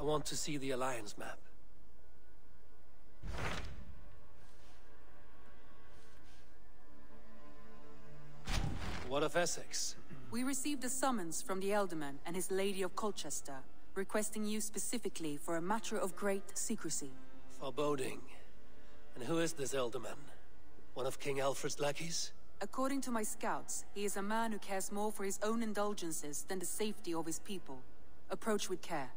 want to see the Alliance map. What of Essex? We received a summons from the Ealdorman and his Lady of Colchester, requesting you specifically for a matter of great secrecy. Foreboding. And who is this Ealdorman? One of King Alfred's lackeys? According to my scouts, he is a man who cares more for his own indulgences than the safety of his people. Approach with care.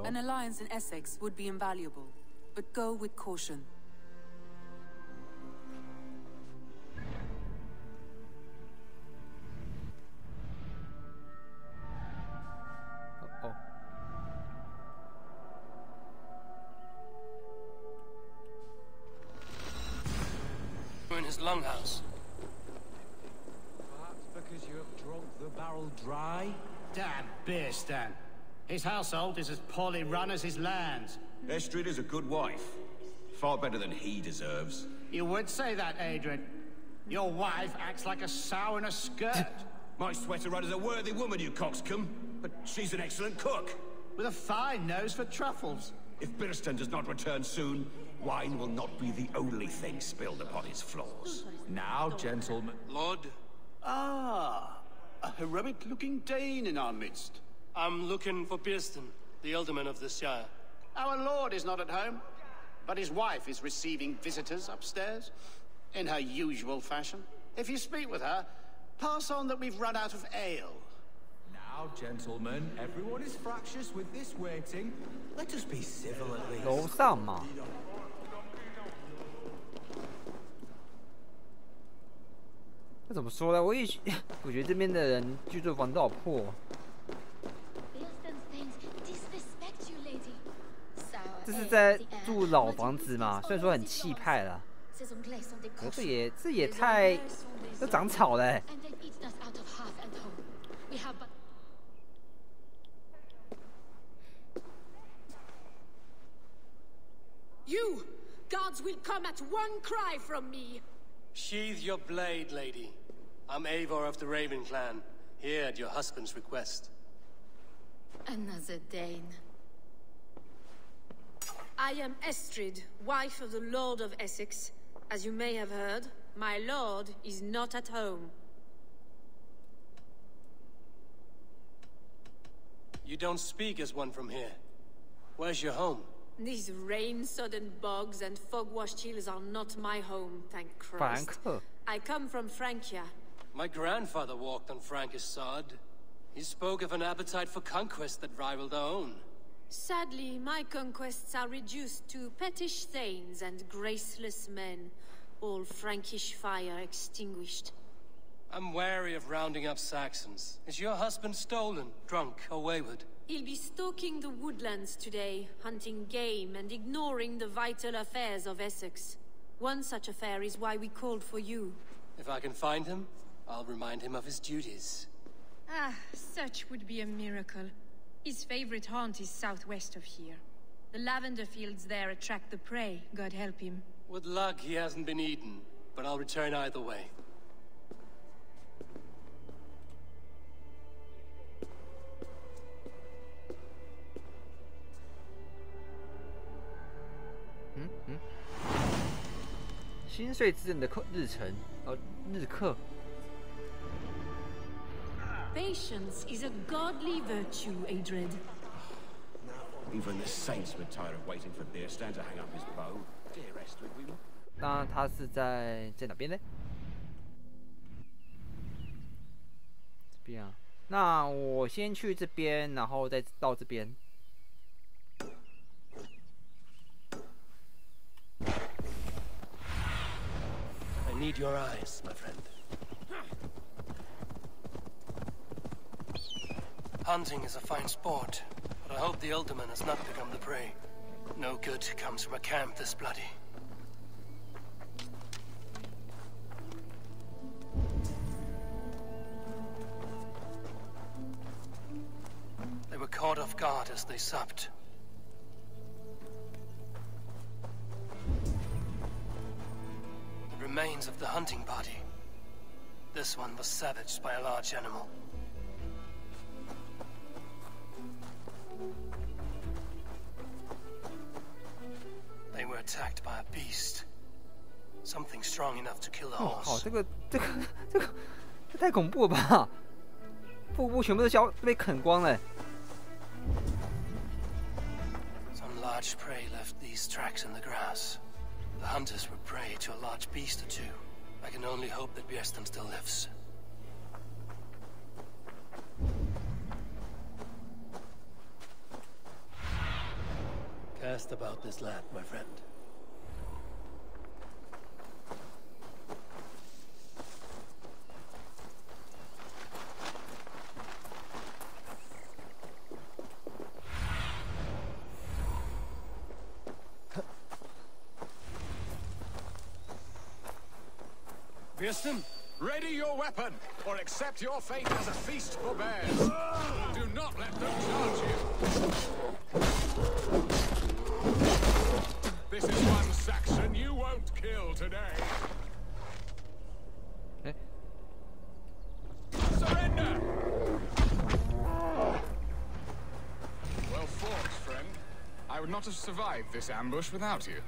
An alliance in Essex would be invaluable, but go with caution. We're in his longhouse. Perhaps because you have drunk the barrel dry? Damn beer stand. His household is as poorly run as his lands. Estrid is a good wife. Far better than he deserves. You would say that, Adrian. Your wife acts like a sow in a skirt. My sweater rudder's a worthy woman, you coxcomb. But she's an excellent cook. With a fine nose for truffles. If Birston does not return soon, wine will not be the only thing spilled upon his floors. Now, gentlemen. Lord? Ah, a heroic-looking Dane in our midst. I'm looking for Birston, the Ealdorman of the Shire. Our lord is not at home, but his wife is receiving visitors upstairs, in her usual fashion. If you speak with her, pass on that we've run out of ale. Now, gentlemen, everyone is fractious with this waiting. Let us be civil at least. 楼上嘛。那怎么说呢？我觉得这边的人居住房都好破。这是在住老房子嘛？虽然说很气派啦，可这也太都长草了欸。You! Gods will come at one cry from me! Sheathe your blade, lady. I'm Eivor of the Raven clan, here at your husband's request. Another Dane. I am Estrid, wife of the Lord of Essex. As you may have heard, my lord is not at home. You don't speak as one from here. Where's your home? These rain-sodden bogs and fog-washed hills are not my home, thank Christ. I come from Francia. My grandfather walked on Frankish sod. He spoke of an appetite for conquest that rivaled our own. Sadly, my conquests are reduced to pettish thanes and graceless men, all Frankish fire extinguished. I'm wary of rounding up Saxons. Is your husband stolen, drunk, or wayward? He'll be stalking the woodlands today, hunting game and ignoring the vital affairs of Essex. One such affair is why we called for you. If I can find him, I'll remind him of his duties. Ah, such would be a miracle. His favorite haunt is southwest of here. The lavender fields there attract the prey, God help him. With luck, he hasn't been eaten, but I'll return either way. Hmm? 心碎之刃的日程，日课。Patience is a godly virtue, Adred. Even the saints would tire of waiting for Birstan to hang up his bow. Dear Estrid, we will. 那他是在哪边呢？这边啊。那我先去这边，然后再到这边。I need your eyes, my friend. Hunting is a fine sport, but I hope the Ealdorman has not become the prey. No good comes from a camp this bloody. They were caught off guard as they supped. The remains of the hunting party. This one was savaged by a large animal. They were attacked by a beast. Something strong enough to kill a horse. 好，这太恐怖了吧！腹部全部都被啃光了。Some large prey left these tracks in the grass. The hunters were prey to a large beast or two. I can only hope that Björnstam still lives. Cast about this lad, my friend. Björnstam? Ready your weapon, or accept your fate as a feast for bears. Do not let them charge you. This is one Saxon you won't kill today. Surrender! Well fought, friend. I would not have survived this ambush without you.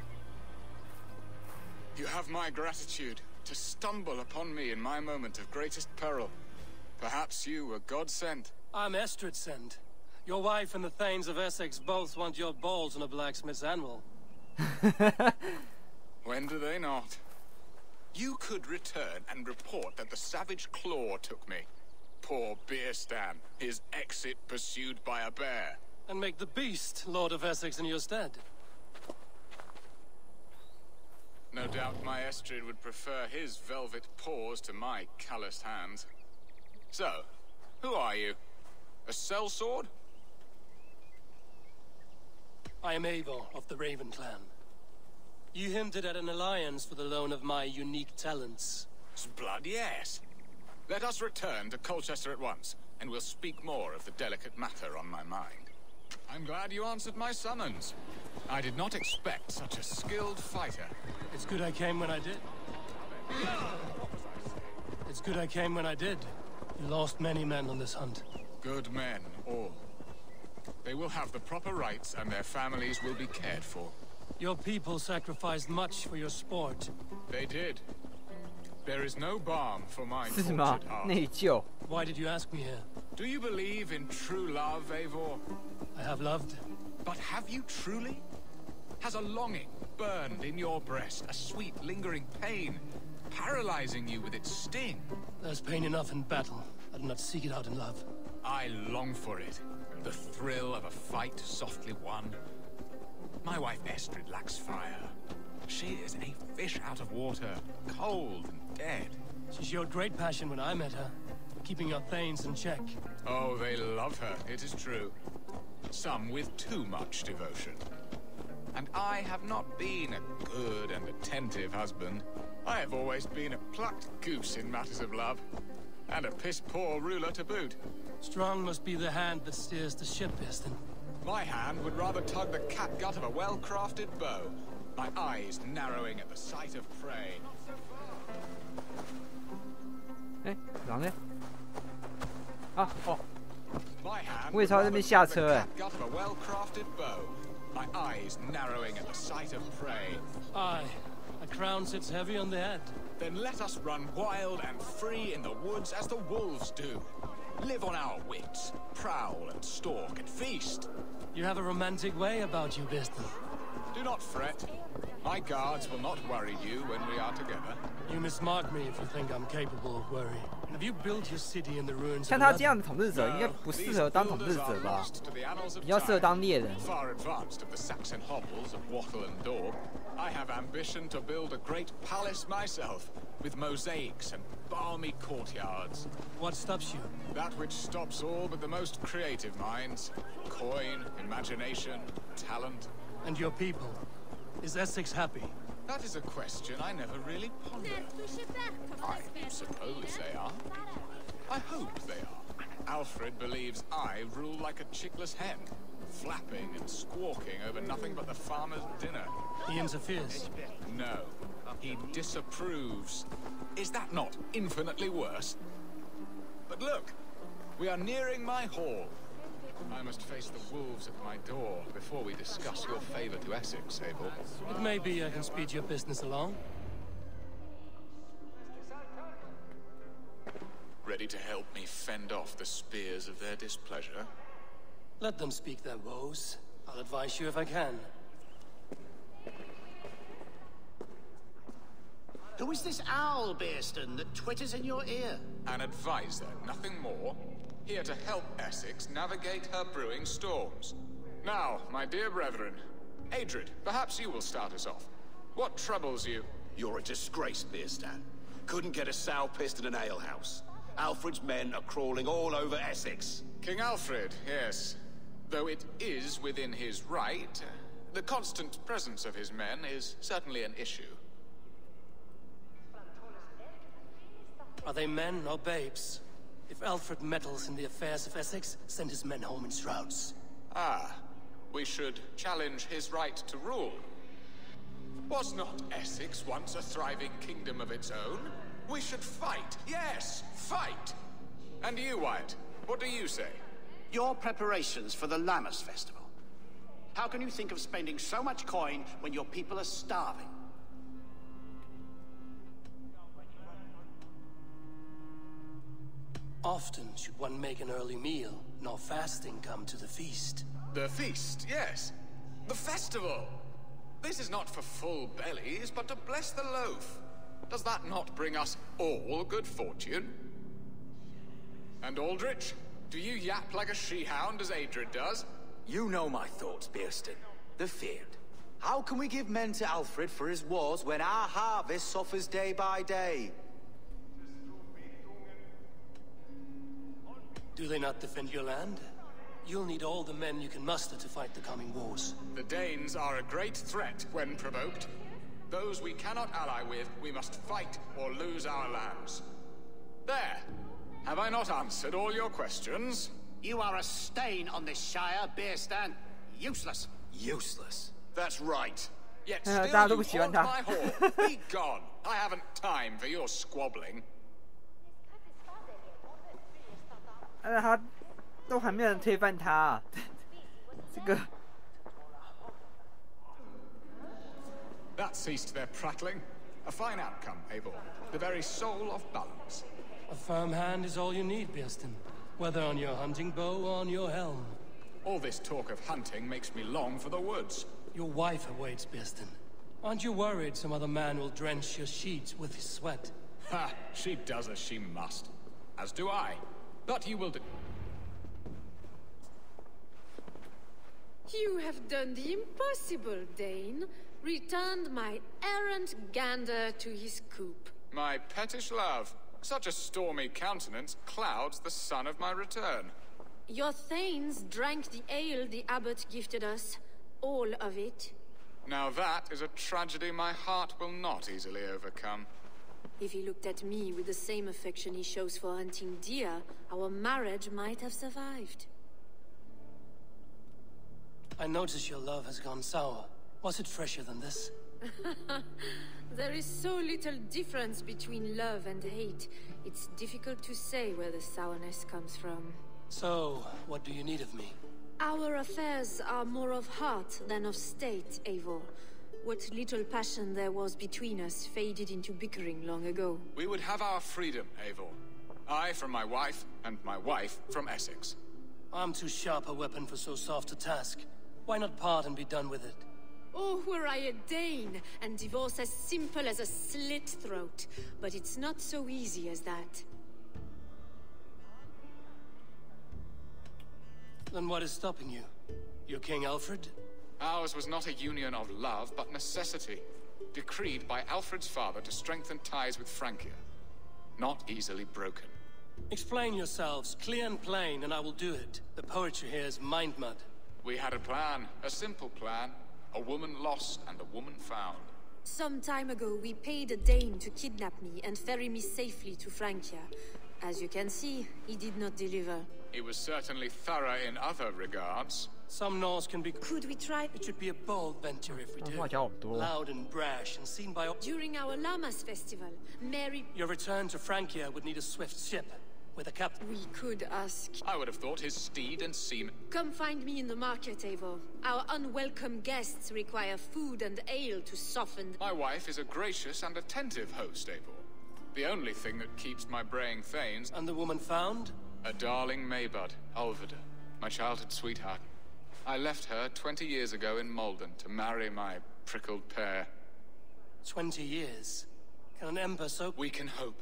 You have my gratitude. To stumble upon me in my moment of greatest peril. Perhaps you were God-sent. I'm Estrid sent. Your wife and the Thanes of Essex both want your balls on a blacksmith's anvil. When do they not? You could return and report that the savage claw took me. Poor Björnstam, his exit pursued by a bear. And make the beast Lord of Essex in your stead. No doubt my Estrid would prefer his velvet paws to my calloused hands. So, who are you? A sellsword? I am Eivor of the Raven clan. You hinted at an alliance for the loan of my unique talents. Blood, yes. Let us return to Colchester at once, and we'll speak more of the delicate matter on my mind. I'm glad you answered my summons. I did not expect such a skilled fighter. It's good I came when I did. It's good I came when I did. You lost many men on this hunt. Good men, all. They will have the proper rights and their families will be cared for. Your people sacrificed much for your sport. They did. There is no balm for my 是什么 tortured heart. 内疚？ Why did you ask me here? Do you believe in true love, Eivor? I have loved. But have you truly? Has a longing burned in your breast, a sweet lingering pain, paralyzing you with its sting? There's pain enough in battle. I do not seek it out in love. I long for it. The thrill of a fight softly won. My wife Estrid lacks fire. She is a fish out of water, cold and dead. She showed great passion when I met her, keeping your Thanes in check. Oh, they love her, it is true. Some with too much devotion. And I have not been a good and attentive husband. I have always been a plucked goose in matters of love. And a piss-poor ruler to boot. Strong must be the hand that steers the ship, Björnstam. My hand would rather tug the catgut of a well-crafted bow. My eyes narrowing at the sight of prey. 哎，狼呢？啊哦， My hand 我也朝这边下车哎。 catgut of a well-crafted bow. My eyes narrowing at the sight of prey. Aye, a crown sits heavy on the head. Then let us run wild and free in the woods as the wolves do. Live on our wits, prowl and stalk and feast. You have a romantic way about you, Björnstam. Do not fret. My guards will not worry you when we are together. You mismark me if you think I'm capable of worry. Have you built your city in the ruins 像 of 他这 another? 样的统治者，应该不适合当统治者吧？比较适合当猎人。 Far advanced of the Saxon hovels of Wattle and Daub, I have ambition to build a great palace myself, with mosaics and balmy courtyards. What stops you? That which stops all but the most creative minds. Coin, imagination, talent. And your people? Is Essex happy? That is a question I never really pondered. I suppose they are. I hope they are. Alfred believes I rule like a chickless hen, flapping and squawking over nothing but the farmer's dinner. He interferes. No. He disapproves. Is that not infinitely worse? But look, we are nearing my hall. I must face the wolves at my door before we discuss your favor to Essex, Abel. But maybe I can speed your business along. Ready to help me fend off the spears of their displeasure? Let them speak their woes. I'll advise you if I can. Who is this owl, Bearston, that twitters in your ear? An advisor, nothing more. Here to help Essex navigate her brewing storms. Now, my dear brethren, Adrid, perhaps you will start us off. What troubles you? You're a disgrace, Bearstan. Couldn't get a sow pissed in an alehouse. Alfred's men are crawling all over Essex. King Alfred, yes. Though it is within his right, the constant presence of his men is certainly an issue. Are they men or babes? If Alfred meddles in the affairs of Essex, send his men home in shrouds. Ah, we should challenge his right to rule. Was not Essex once a thriving kingdom of its own? We should fight, yes, fight! And you, Wyatt, what do you say? Your preparations for the Lammas Festival. How can you think of spending so much coin when your people are starving? Often should one make an early meal, nor fasting come to the feast. The feast, yes. The festival! This is not for full bellies, but to bless the loaf. Does that not bring us all good fortune? And Aldrich, do you yap like a she-hound as Adrid does? You know my thoughts, Bearston. The feared. How can we give men to Alfred for his wars when our harvest suffers day by day? Do they not defend your land? You'll need all the men you can muster to fight the coming wars. The Danes are a great threat when provoked. Those we cannot ally with, we must fight or lose our lands. There! Have I not answered all your questions? You are a stain on this shire, Bearstan. Useless. Useless. That's right. Yet still you haunt my hall. Be gone. I haven't time for your squabbling. 但是他都还没有人推翻他、啊，这个。That ceased their prattling. A fine outcome, Abel. The very soul of balance. A firm hand is all you need, Bearston. Whether on your hunting bow or on your helm. All this talk of hunting makes me long for the woods. Your wife awaits, Bearston. Aren't you worried some other man will drench your sheets with his sweat? Ha! She does as she must. As do I. But you will do... You have done the impossible, Dane. Returned my errant gander to his coop. My pettish love. Such a stormy countenance clouds the sun of my return. Your thanes drank the ale the abbot gifted us. All of it. Now that is a tragedy my heart will not easily overcome. If he looked at me with the same affection he shows for hunting deer, our marriage might have survived. I notice your love has gone sour. Was it fresher than this? There is so little difference between love and hate. It's difficult to say where the sourness comes from. So, what do you need of me? Our affairs are more of heart than of state, Eivor. What little passion there was between us faded into bickering long ago. We would have our freedom, Eivor. I from my wife, and my wife from Essex. I'm too sharp a weapon for so soft a task. Why not part and be done with it? Oh, were I a Dane, and divorce as simple as a slit throat. But it's not so easy as that. Then what is stopping you? Your King Alfred? Ours was not a union of love, but necessity. Decreed by Alfred's father to strengthen ties with Francia. Not easily broken. Explain yourselves, clear and plain, and I will do it. The poetry here is mind mud. We had a plan, a simple plan. A woman lost and a woman found. Some time ago, we paid a Dane to kidnap me and ferry me safely to Francia. As you can see, he did not deliver. He was certainly thorough in other regards. Some Norse can be... Could we try... It should be a bold venture if we do. 话讲好多。 Loud and brash and seen by all... During our Llamas festival, Mary... Your return to Francia would need a swift ship with a captain. We could ask... I would have thought his steed and seamen... Come find me in the market, Eivor. Our unwelcome guests require food and ale to soften... My wife is a gracious and attentive host, Eivor. The only thing that keeps my braying thanes... And the woman found? A darling Maybud, Alvida, my childhood sweetheart. I left her 20 years ago in Malden to marry my prickled pear. 20 years? Can an ember so... We can hope.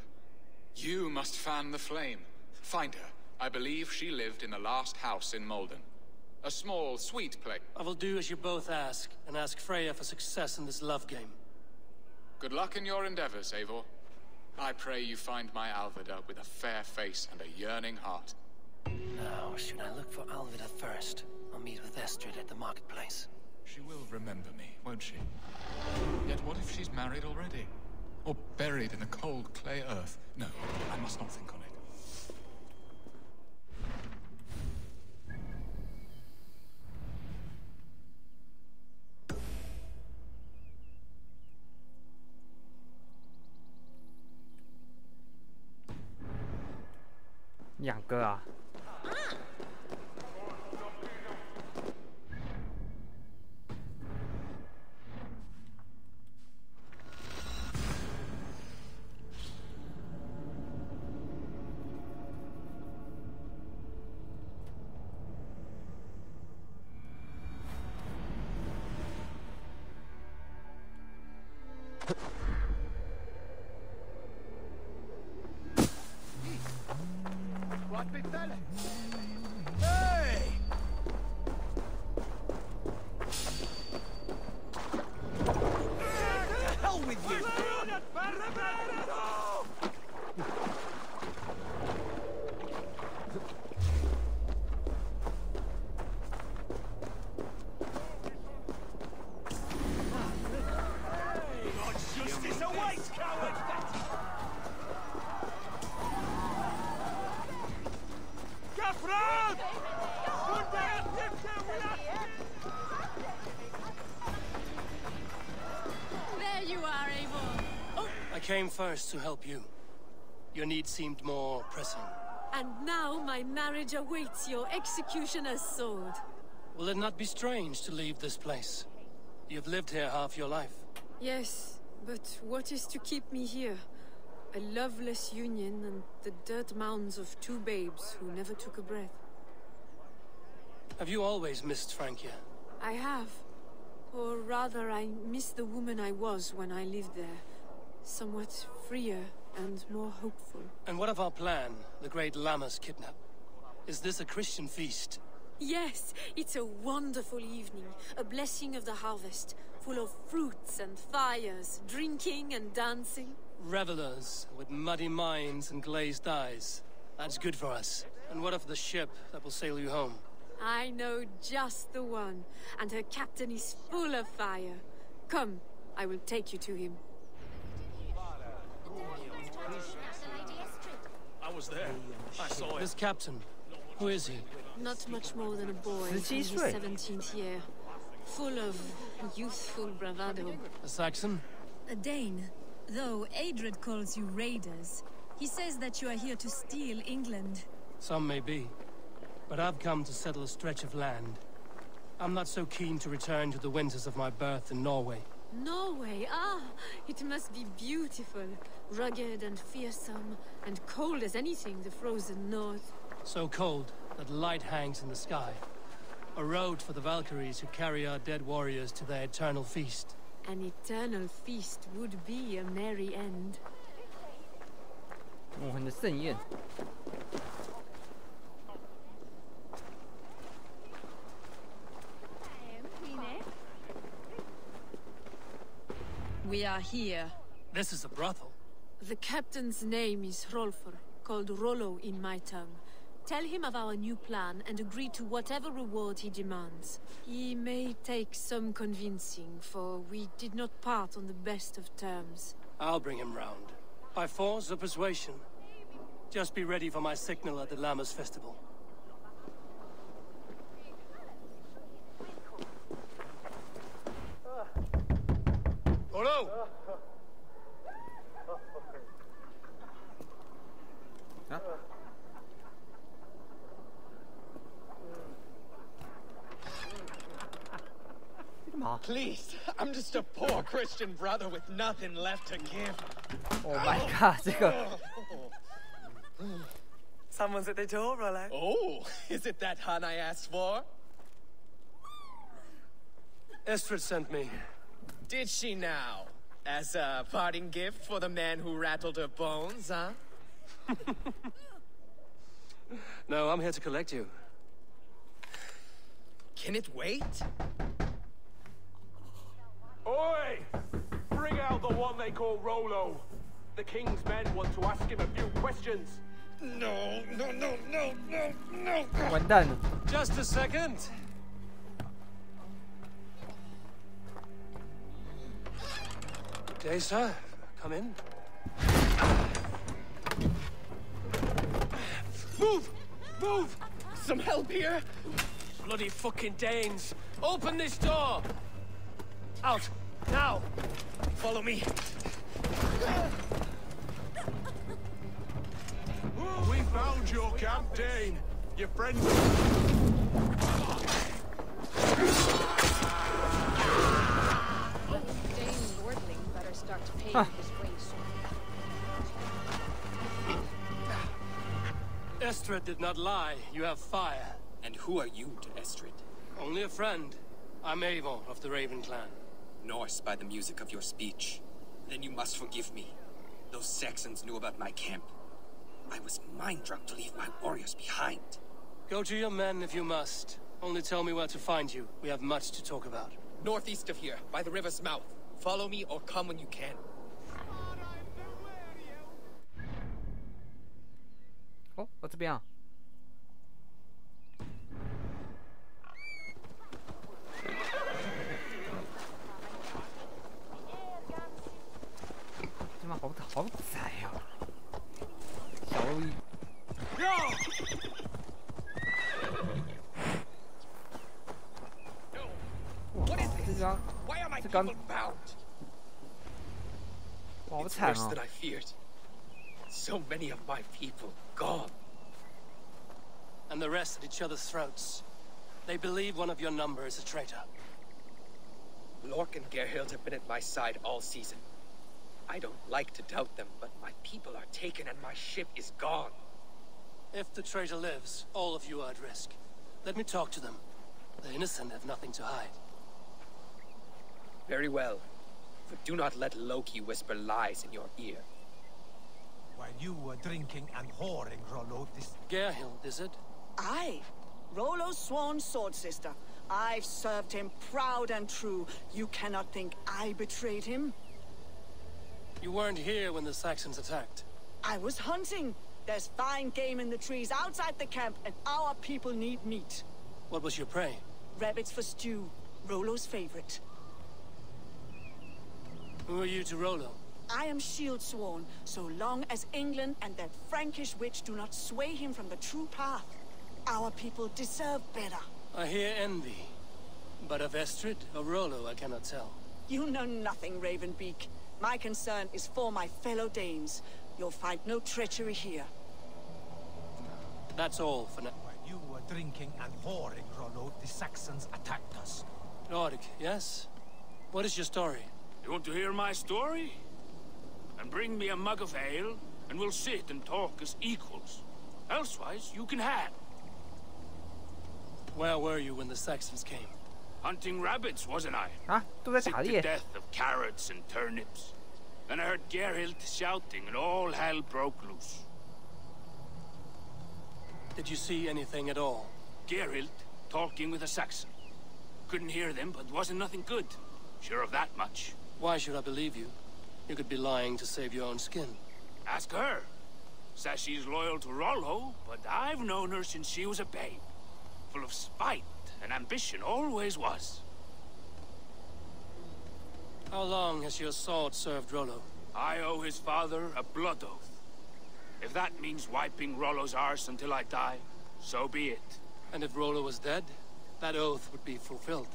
You must fan the flame. Find her. I believe she lived in the last house in Malden. A small, sweet place. I will do as you both ask, and ask Freya for success in this love game. Good luck in your endeavors, Eivor. I pray you find my Alvida with a fair face and a yearning heart. Now, should I look for Alvida first? I'll meet with Estrid at the marketplace. She will remember me, won't she? Yet what if she's married already? Or buried in the cold clay earth? No, I must not think on it. 2个啊。Hey! To hell with you! Justice awaits, coward! There you are, Eivor. Oh, I came first to help you. Your need seemed more pressing. and now my marriage awaits your executioner's sword. Will it not be strange to leave this place? You've lived here half your life. Yes, but what is to keep me here? A loveless union and the dirt mounds of two babes who never took a breath. Have you always missed Francia? I have. Or rather, I miss the woman I was when I lived there. Somewhat freer and more hopeful. And what of our plan, the great Llamas kidnap? Is this a Christian feast? Yes, it's a wonderful evening, a blessing of the harvest, full of fruits and fires, drinking and dancing. Revelers with muddy minds and glazed eyes. That's good for us. And what of the ship that will sail you home? I know just the one, and her captain is full of fire. Come, I will take you to him. I was there. I saw it. This captain, who is he? Not much more than a boy in his 17th year, full of youthful bravado. A Saxon? A Dane, though Adred calls you raiders. He says that you are here to steal England. Some may be. But I've come to settle a stretch of land. I'm not so keen to return to the winters of my birth in Norway. Norway, ah, it must be beautiful. Rugged and fearsome, and cold as anything the frozen north. So cold that light hangs in the sky. A road for the Valkyries who carry our dead warriors to their eternal feast. An eternal feast would be a merry end. 我们的盛宴。 We are here. This is a brothel. The captain's name is Hrolfr, called Rollo in my tongue. Tell him of our new plan and agree to whatever reward he demands. He may take some convincing, for we did not part on the best of terms. I'll bring him round. By force or persuasion. Just be ready for my signal at the Llamas Festival. Rollo! Huh? Please, I'm just a poor Christian brother with nothing left to give. Oh my god, 这个 Someone's at the door, Rollo. Oh, is it that hun I asked for? Estrid sent me. Did she now? As a parting gift for the man who rattled her bones, huh? No, I'm here to collect you. Can it wait? Oi! Bring out the one they call Rollo. The king's men want to ask him a few questions. No. 完蛋了。 Just a second. Good day, sir. Come in. Move! Move! Some help here? Bloody fucking Danes! Open this door! Out! Now! Follow me. We found your camp, Dane. Your friends. Dane lordling better start to pay his way soon. Estrid did not lie. You have fire. And who are you to Estrid? Only a friend. I'm Avon of the Raven clan. Norse by the music of your speech. Then you must forgive me. Those Saxons knew about my camp. I was mind-drunk to leave my warriors behind. Go to your men if you must. Only tell me where to find you. We have much to talk about. Northeast of here, by the river's mouth. Follow me or come when you can. Oh, 我这边啊。这边好窄哦。小路易。What is this? 这张 Why are my 这刚 people bound? 好 It's 惨 worse 哦 than。I feared. So many of my people gone. And the rest at each other's throats. They believe one of your number is a traitor. Lork and Gerhild have been at my side all season. I don't like to doubt them, but my people are taken and my ship is gone. If the traitor lives, all of you are at risk. Let me talk to them. The innocent have nothing to hide. Very well. But do not let Loki whisper lies in your ear. While you were drinking and whoring, Rollo, this... Gerhild, is it? Aye. Rollo's sworn sword sister. I've served him proud and true. You cannot think I betrayed him. You weren't here when the Saxons attacked. I was hunting. There's fine game in the trees outside the camp, and our people need meat. What was your prey? Rabbits for stew. Rollo's favorite. Who are you to Rollo? I am shield sworn, so long as England and that Frankish witch do not sway him from the true path. Our people deserve better. I hear envy. But of Estrid or Rollo, I cannot tell. You know nothing, Ravenbeak. My concern is for my fellow Danes. You'll find no treachery here. That's all for now. While you were drinking and whoring, Rollo, the Saxons attacked us. Nordic, yes? What is your story? You want to hear my story? And bring me a mug of ale, and we'll sit and talk as equals. Elsewise, you can have. Where were you when the Saxons came? Hunting rabbits, wasn't I? 啊，都在 Sick 打 to 猎。 death of carrots and turnips. Then I heard Gerhild shouting, and all hell broke loose. Did you see anything at all? Gerhild talking with a Saxon. Couldn't hear them, but wasn't nothing good. Sure of that much. Why should I believe you? You could be lying to save your own skin. Ask her. Says she's loyal to Rollo, but I've known her since she was a babe. Full of spite and ambition, always was. How long has your sword served Rollo? I owe his father a blood oath. If that means wiping Rollo's arse until I die, so be it. And if Rollo was dead, that oath would be fulfilled.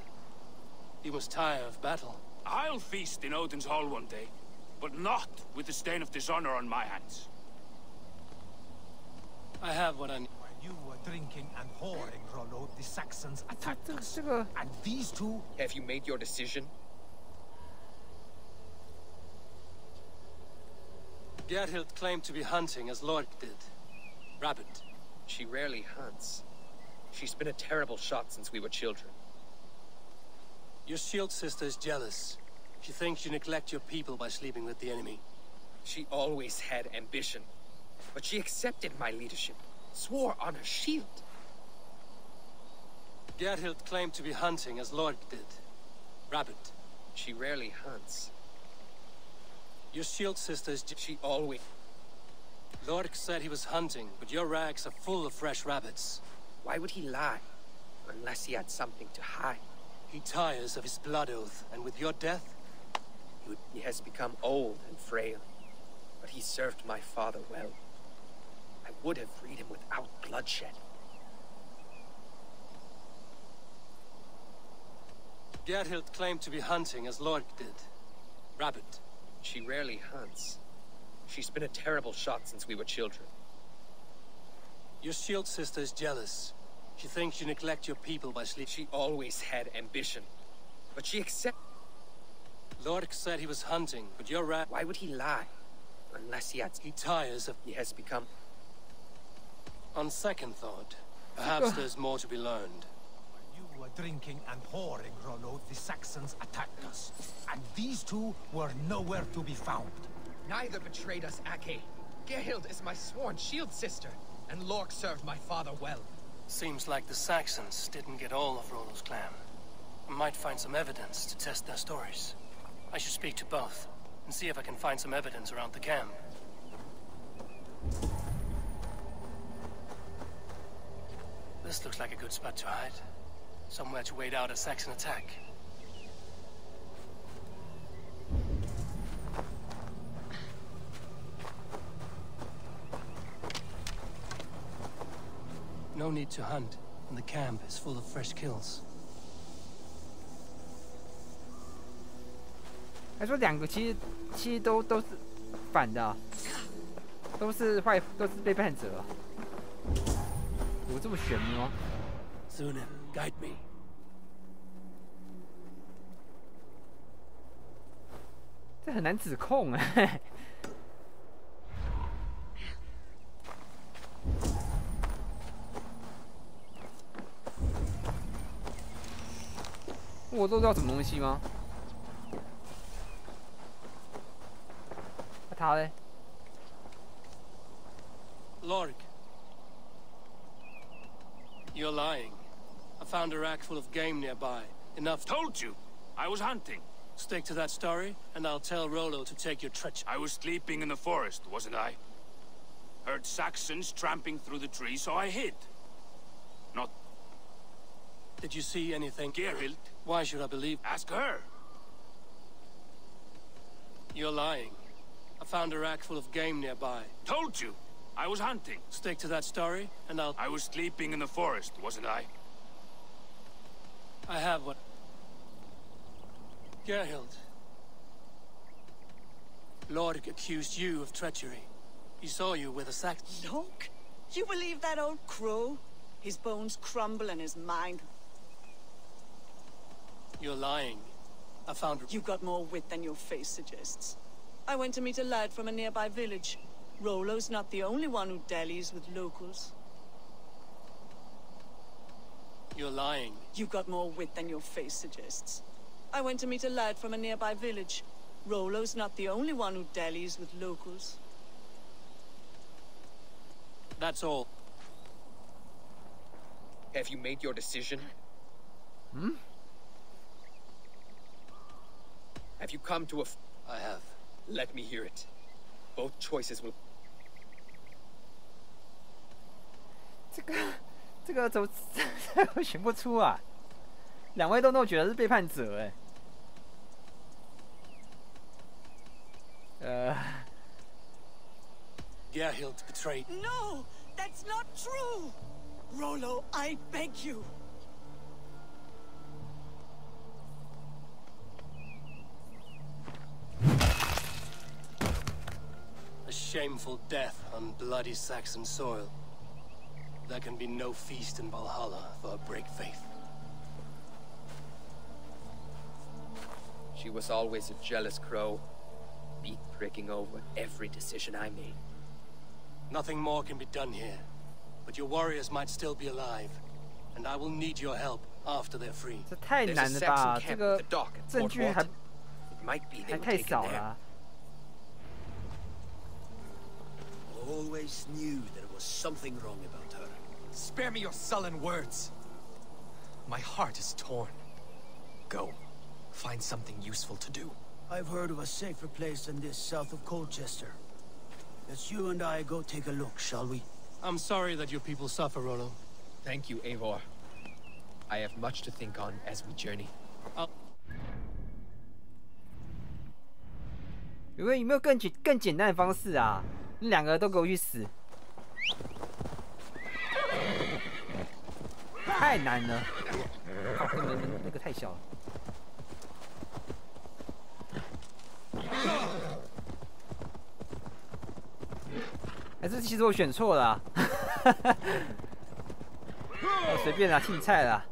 He was tired of battle. I'll feast in Odin's hall one day, but not with the stain of dishonor on my hands. I have what I need. While you were drinking and whoring, Rollo, the Saxons attacked us. And these two... Have you made your decision? Gerhild claimed to be hunting as Lord did. Rabbit. She rarely hunts. She's been a terrible shot since we were children. Your shield sister is jealous. She thinks you neglect your people by sleeping with the enemy. She always had ambition. But she accepted my leadership. Swore on her shield. Gerhild claimed to be hunting as Lord did. Rabbit. She rarely hunts. Your shield sister is... She always... Lork said he was hunting, but your rags are full of fresh rabbits. Why would he lie? Unless he had something to hide. He tires of his blood oath, and with your death... He has become old and frail. But he served my father well. I would have freed him without bloodshed. Gerhild claimed to be hunting as Lork did. Rabbit. She rarely hunts. She's been a terrible shot since we were children. Your shield sister is jealous. She thinks you neglect your people by sleeping. She always had ambition. But she accepted... Lork said he was hunting, but you're right. Why would he lie? Unless he had... He tires of... He has become... On second thought, perhaps there's more to be learned. While you were drinking and whoring, Rollo, the Saxons attacked us. And these two were nowhere to be found. Neither betrayed us, Ake. Gerhild is my sworn shield sister, and Lork served my father well. Seems like the Saxons didn't get all of Rollo's clan. I might find some evidence to test their stories. I should speak to both, and see if I can find some evidence around the camp. This looks like a good spot to hide. Somewhere to wait out a Saxon attack. No need to hunt, and the camp is full of fresh kills. 还说两个其实都是反的、啊，都是背叛者、啊。有这么玄吗 ？Suna, guide me. 这很难指控哎。我都知道什么东西吗？那他嘞 ？Lork, you're lying. I found a rack full of game nearby. Enough. Told you, I was hunting. Stick to that story, and I'll tell Rollo to take your treachery. I was sleeping in the forest, wasn't I? Heard Saxons tramping through the trees, so I hid. Not... Did you see anything? Gerhild. Why should I believe? Ask her. You're lying. I found a rack full of game nearby. Told you, I was hunting. Stick to that story, and I'll... I was sleeping in the forest, wasn't I? I have what... Gerhild. Lork accused you of treachery. He saw you with a sack... Lork? You believe that old crow? His bones crumble and his mind... You're lying. I found... You've got more wit than your face suggests. I went to meet a lad from a nearby village. Rollo's not the only one who dallies with locals. You're lying. You've got more wit than your face suggests. I went to meet a lad from a nearby village. Rollo's not the only one who dallies with locals. That's all. Have you made your decision? Hmm? Have you come to a... I have. Let me hear it. Both choices will... 这个怎么我选不出啊？两位都觉得是背叛者哎。Gerhild betrayed. No, that's not true. Rollo, I beg you. shameful death on bloody Saxon soil. There can be no feast in Valhalla for a break faith. She was always a jealous crow, beak pricking over every decision I made. Nothing more can be done here, but your warriors might still be alive, and I will need your help after they're free. 这太难了吧？这个证据还太少了啊。Always knew there was something wrong about her. Spare me your sullen words. My heart is torn. Go. Find something useful to do. I've heard of a safer place than this south of Colchester. Let's you and I go take a look, shall we? I'm sorry that your people suffer, Rollo. Thank you, Eivor. I have much to think on as we journey. 有没有更简单的方式啊？你两个都给我去死！太难了，靠，那个太小了。还是其实我选错了、啊，随便啦，青菜啦。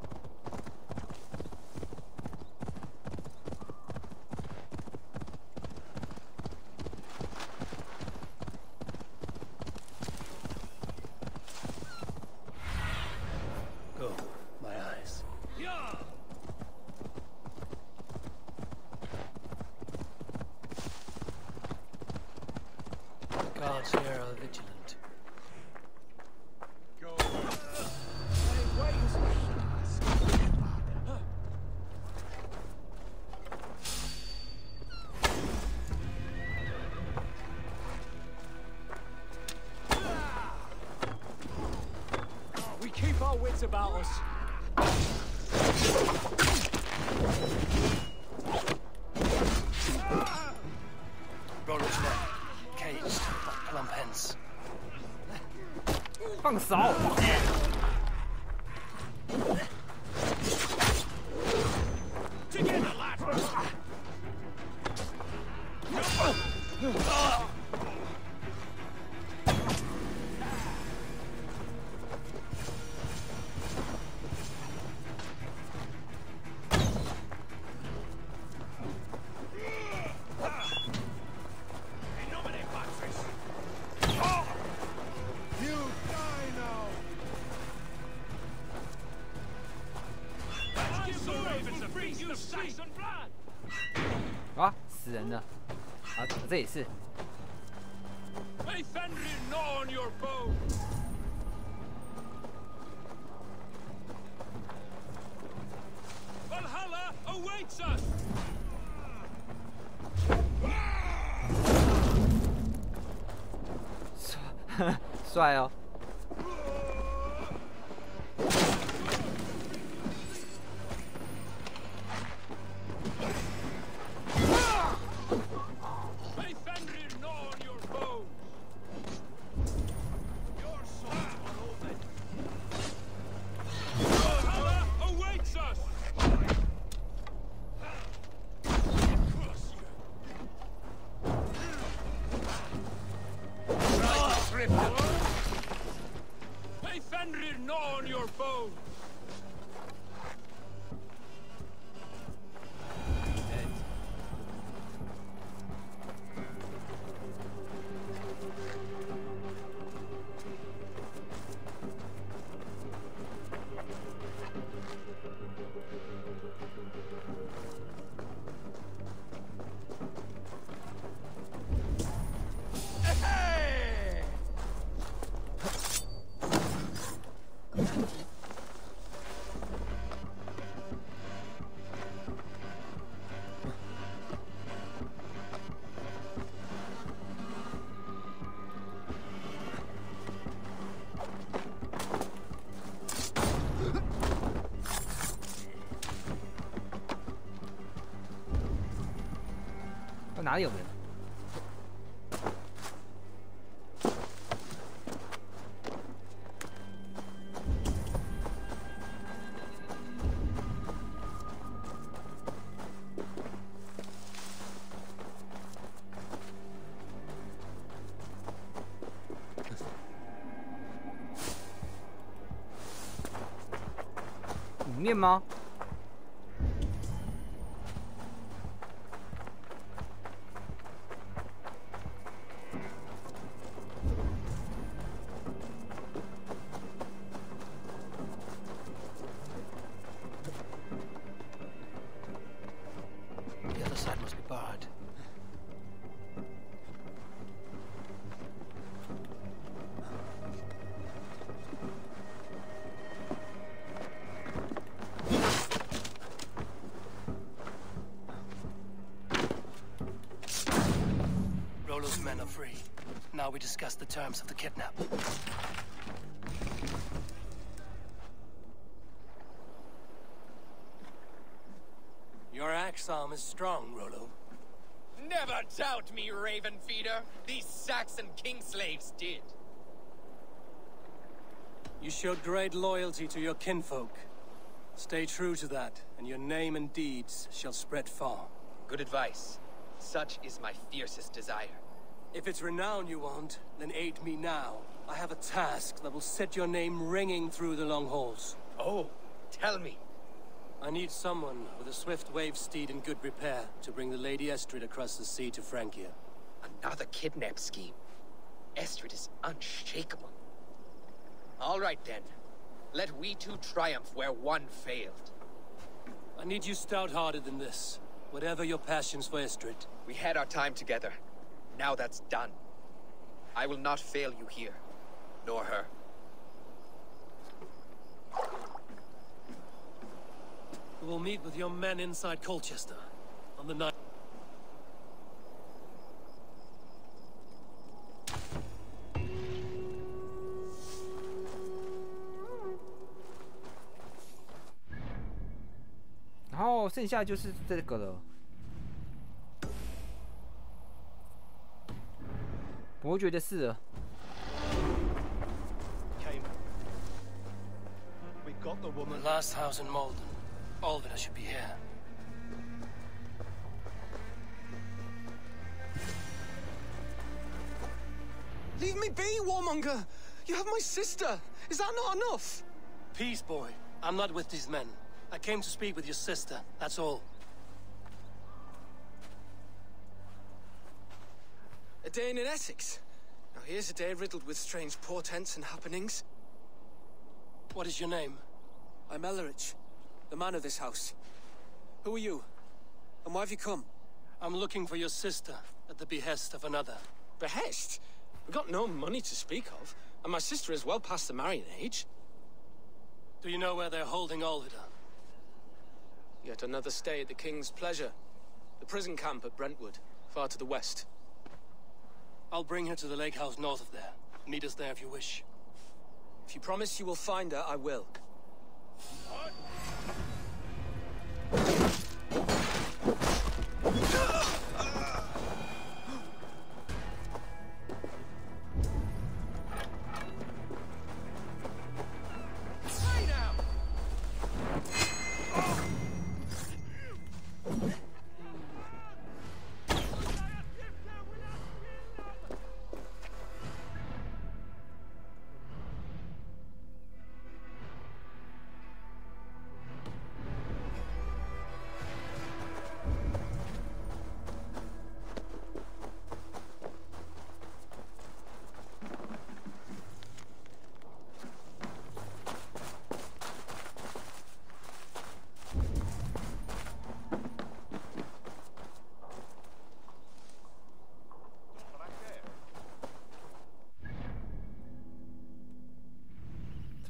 Guards here are vigilant. We keep our wits about us. Rollo's neck, caged, plump hens. 放手！ Together, lads! 啊，死人了！啊，这也是。 May Fenrir gnaw on your bow. Valhalla awaits us. 帅哦！ May Fenrir gnaw on your bow. Your swords are open. Valhalla awaits us. May Fenrir gnaw on your bow.哪里有人？面吗？Rollo's men are free. Now we discuss the terms of the kidnap. Your axe arm is strong, Rollo. Never doubt me, Raven Feeder. These Saxon king slaves did. You showed great loyalty to your kinfolk. Stay true to that, and your name and deeds shall spread far. Good advice. Such is my fiercest desire. If it's renown you want, then aid me now. I have a task that will set your name ringing through the long halls. Oh, tell me. I need someone with a swift wave steed in good repair to bring the Lady Estrid across the sea to Francia. Another kidnap scheme. Estrid is unshakable. All right then. Let we two triumph where one failed. I need you stout-hearted in this. Whatever your passions for Estrid. We had our time together. Now that's done. I will not fail you here. Nor her. We will meet with your men inside Colchester. On the night...然后剩下就是这个了。伯爵的事了。The last house in Malden. Alvina should be here. Leave me be, warmonger! You have my sister! Is that not enough? Peace, boy. I'm not with these men. I came to speak with your sister, that's all. A day in Essex. Now here's a day riddled with strange portents and happenings. What is your name? I'm Ellerich, the man of this house. Who are you? And why have you come? I'm looking for your sister at the behest of another. Behest? We've got no money to speak of, and my sister is well past the marrying age. Do you know where they're holding Alvida? Yet another stay at the King's pleasure. The prison camp at Brentwood, far to the west. I'll bring her to the lake house north of there. Meet us there if you wish. If you promise you will find her, I will.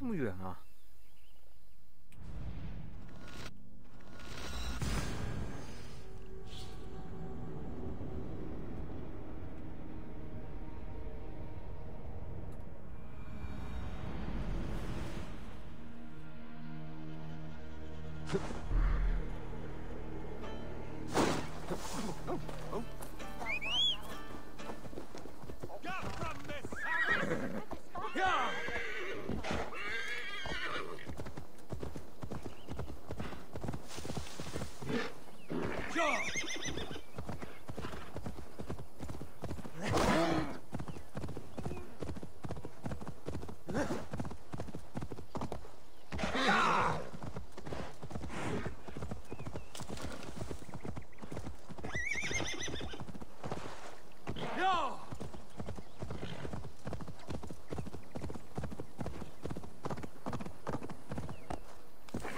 这么远啊！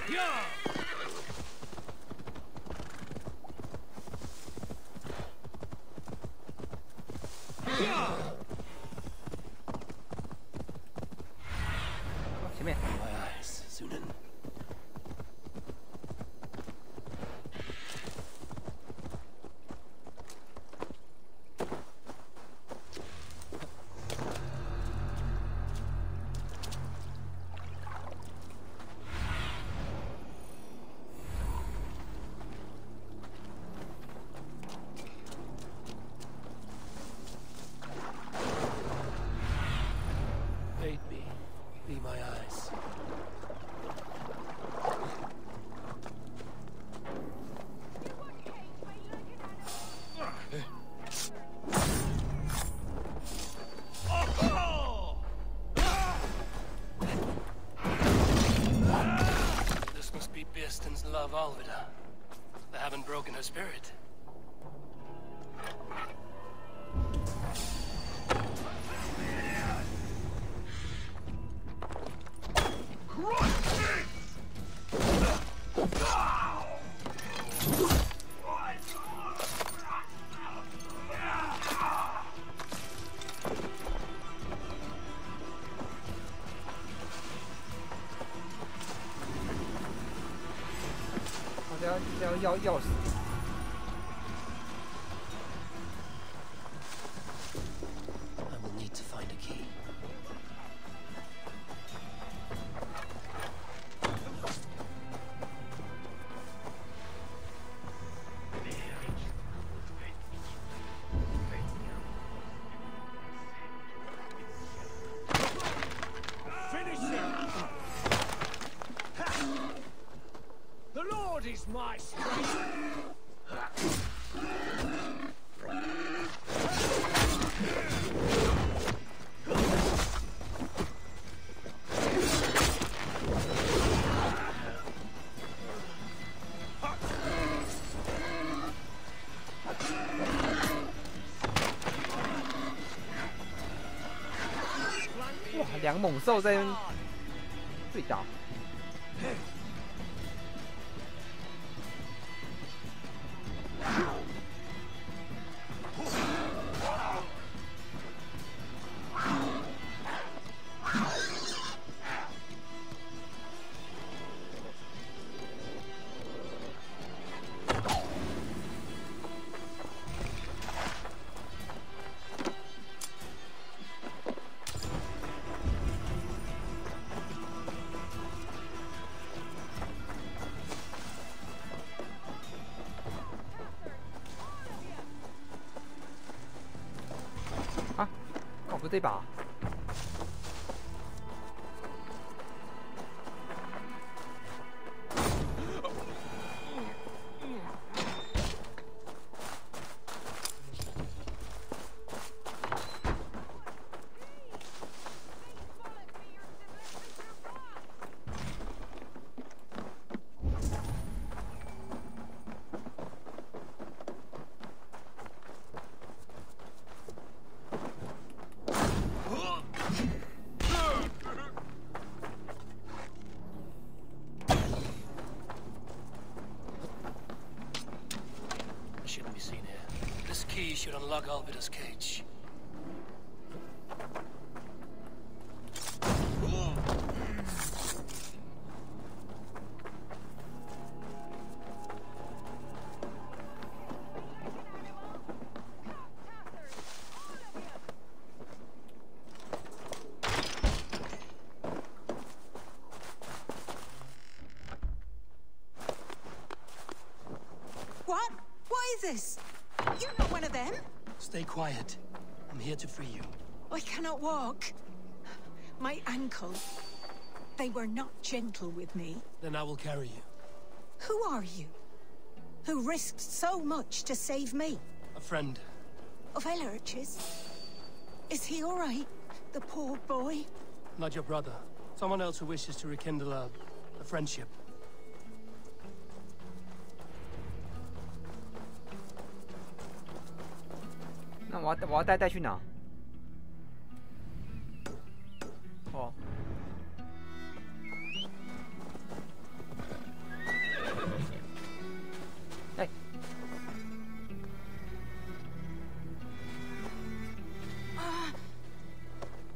Yo! Yo! 前面。 Love Alvida. They haven't broken her spirit.钥匙。I will need to find a key. Finish him! The Lord is my strength! 哇，两猛兽在对打。 啊，哦，不是这把。 Shouldn't be seen here. This key should unlock Alvida's cage. What? What is this? You're not one of them? Stay quiet. I'm here to free you. I cannot walk. My ankle. They were not gentle with me. Then I will carry you. Who are you? Who risked so much to save me? A friend. Of Ellerch's? Is he all right? The poor boy? Not your brother. Someone else who wishes to rekindle a friendship. 我要带去哪？哦。哎。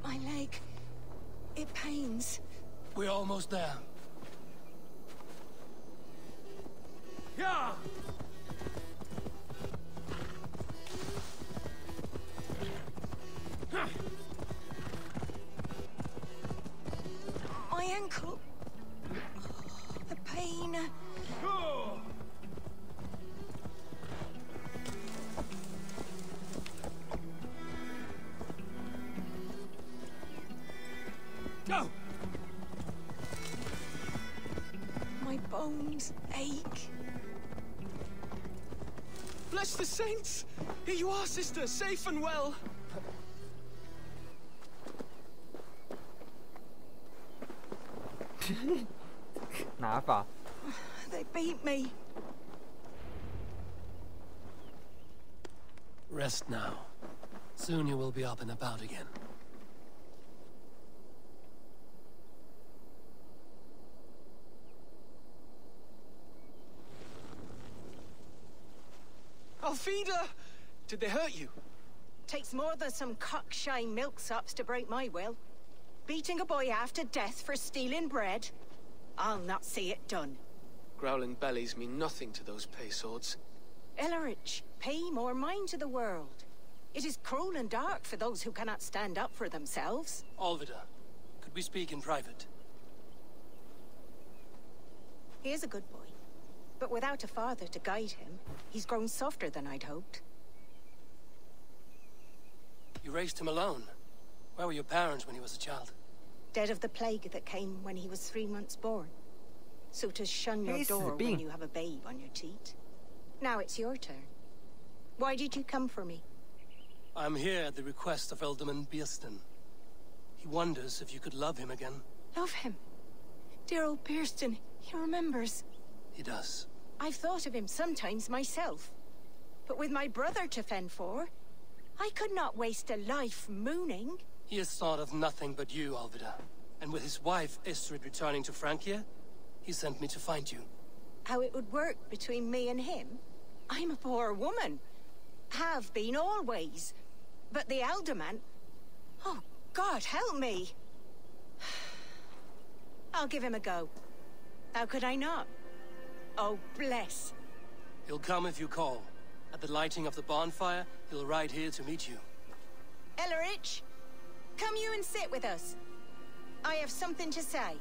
My leg. It pains. We're almost there. Yeah! My ankle. The pain. Go! My bones ache. Bless the saints! Here you are, sister, safe and well. They beat me. Rest now. Soon you will be up and about again. Alfida! Did they hurt you? Takes more than some cockshy milksops to break my will. Beating a boy half to death for stealing bread? I'll not see it done. Growling bellies mean nothing to those pay swords. Ellerich, pay more mind to the world. It is cruel and dark for those who cannot stand up for themselves. Alvida, could we speak in private? He is a good boy. But without a father to guide him, he's grown softer than I'd hoped. You raised him alone. Where were your parents when he was a child? Dead of the plague that came when he was 3 months born. Suitors shun your door when you have a babe on your teat. Now it's your turn. Why did you come for me? I'm here at the request of Alderman Bierston. He wonders if you could love him again. Love him? Dear old Bierston, he remembers. He does. I've thought of him sometimes myself. But with my brother to fend for, I could not waste a life mooning. He has thought of nothing but you, Alvida. And with his wife, Estrid, returning to Francia, he sent me to find you. How it would work between me and him? I'm a poor woman. Have been always. But the alderman... Oh, God, help me. I'll give him a go. How could I not? Oh, bless. He'll come if you call. At the lighting of the bonfire, he'll ride here to meet you. Ellerich, come you and sit with us. I have something to say.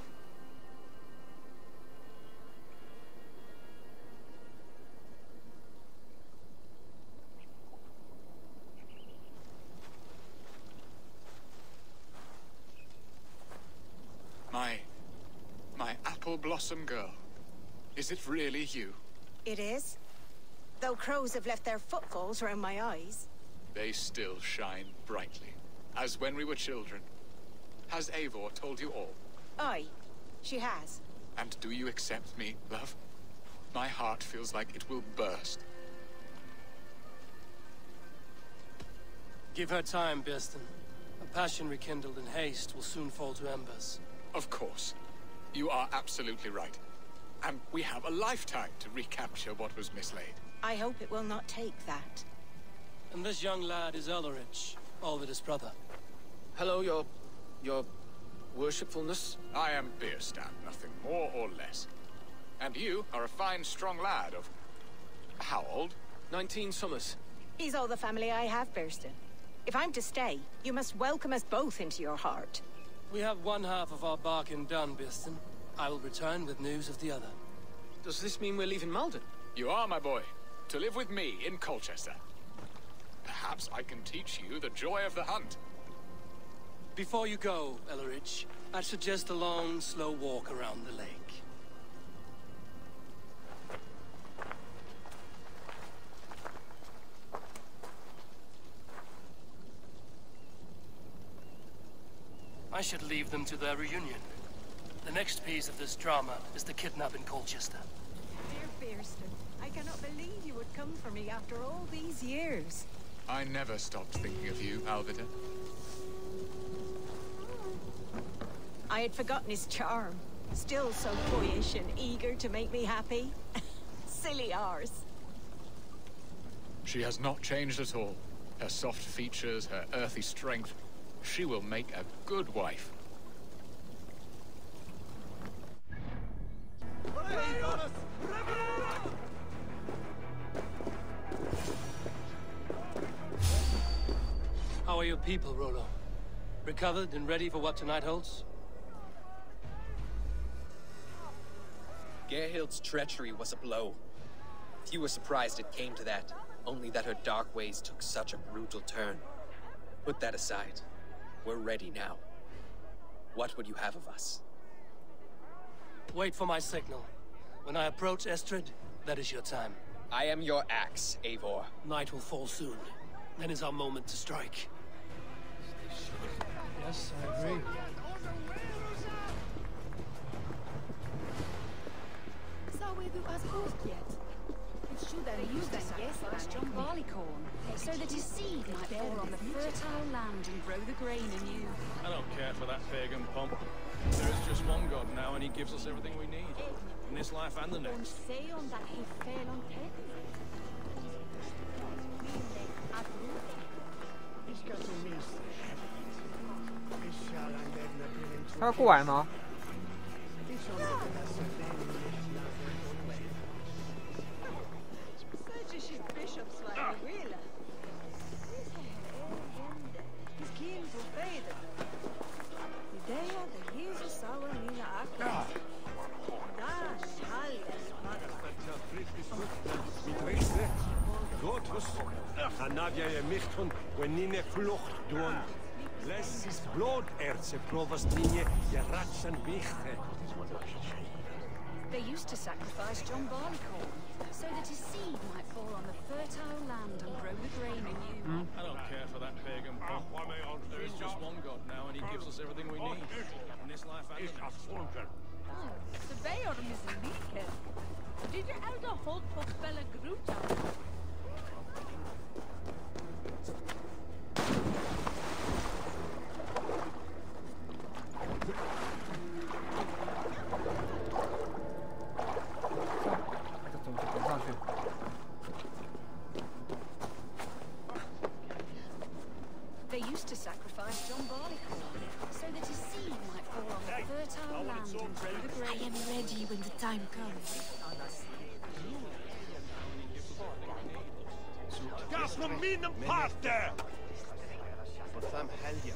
My apple blossom girl. Is it really you? It is. Though crows have left their footfalls around my eyes. They still shine brightly, as when we were children. Has Eivor told you all? Aye, she has. And do you accept me, love? My heart feels like it will burst. Give her time, Bierston. A passion rekindled in haste will soon fall to embers. Of course. You are absolutely right. And we have a lifetime to recapture what was mislaid. I hope it will not take that. And this young lad is Ellerich, Alvida's brother. Hello, your worshipfulness. I am Bierstan, nothing more or less. And you are a fine, strong lad of... how old? 19 summers. He's all the family I have, Bierston. If I'm to stay, you must welcome us both into your heart. We have one half of our bargain done, Bierston. I will return with news of the other. Does this mean we're leaving Malden? You are, my boy. To live with me in Colchester. Perhaps I can teach you the joy of the hunt. Before you go, Ellerich, I'd suggest a long, slow walk around the lake. I should leave them to their reunion. The next piece of this drama is the kidnap in Colchester. Dear Bierston, I cannot believe you would come for me after all these years. I never stopped thinking of you, Alvita. I had forgotten his charm. Still so boyish and eager to make me happy. Silly ours. She has not changed at all. Her soft features, her earthy strength. She will make a good wife. How are your people, Rollo? Recovered and ready for what tonight holds? Gerhild's treachery was a blow. Few were surprised it came to that, only that her dark ways took such a brutal turn. Put that aside. We're ready now. What would you have of us? Wait for my signal. When I approach Estrid, that is your time. I am your axe, Eivor. Night will fall soon. Then is our moment to strike. Yes, I agree. It should have used that sacrifice John Barleycorn, so that his seed might fall on the fertile land and grow the grain anew. I don't care for that pagan pomp. There is just one God now, and he gives us everything we need. In this life and the next.他要过来吗？ Anavia michtun wenine flucht doen. Lessis blooderze provastine ratsan bichte. They used to sacrifice John Barleycorn, so that his seed might fall on the fertile land and grow the grain anew. I don't care for that pagan pomp. There is just one God now, and he gives us everything we need. In this life and the next. Oh, the Bayon is leaking. Did you elder hold for Bella Gruta? They used to sacrifice John Barleycorn, so that his seed might fall on the fertile land and grow the grain. I am ready when the time comes. Gas from minen parter! Wat fam helja.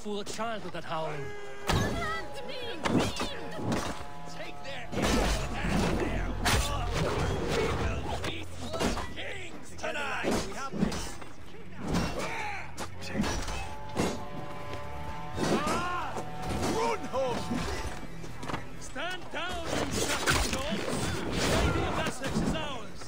Fool a child with that howling. Take their hand there. We will be kings tonight. We have this. Run home! Stand down, you shocking dogs! The lady of Essex is ours.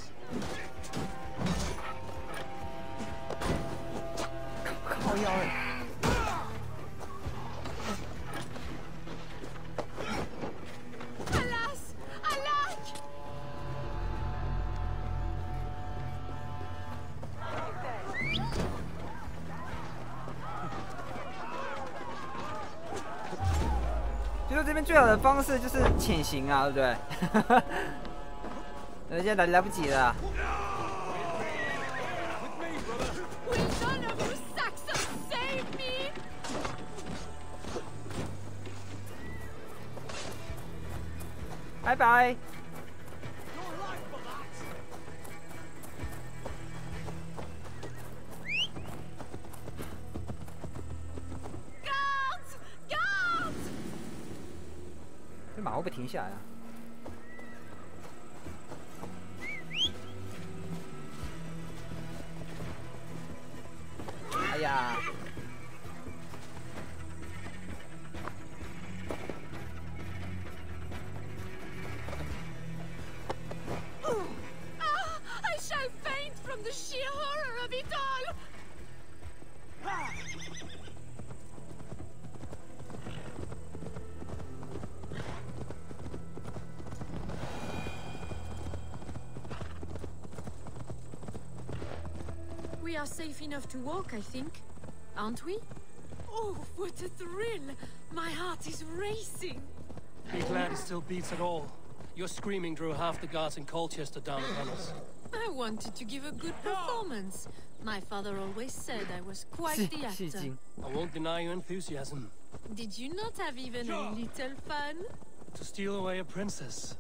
边最好的方式就是潜行啊，对不对？现在来不及了。拜拜。这马会不会停下来啊？哎呀！ The sheer horror of it all! We are safe enough to walk, I think. Aren't we? Oh, what a thrill! My heart is racing! Be glad it still beats at all. Your screaming drew half the guards in Colchester down upon us. I wanted to give a good performance. My father always said I was quite the actor. I won't deny your enthusiasm. Did you not have even a little fun? To steal away a princess.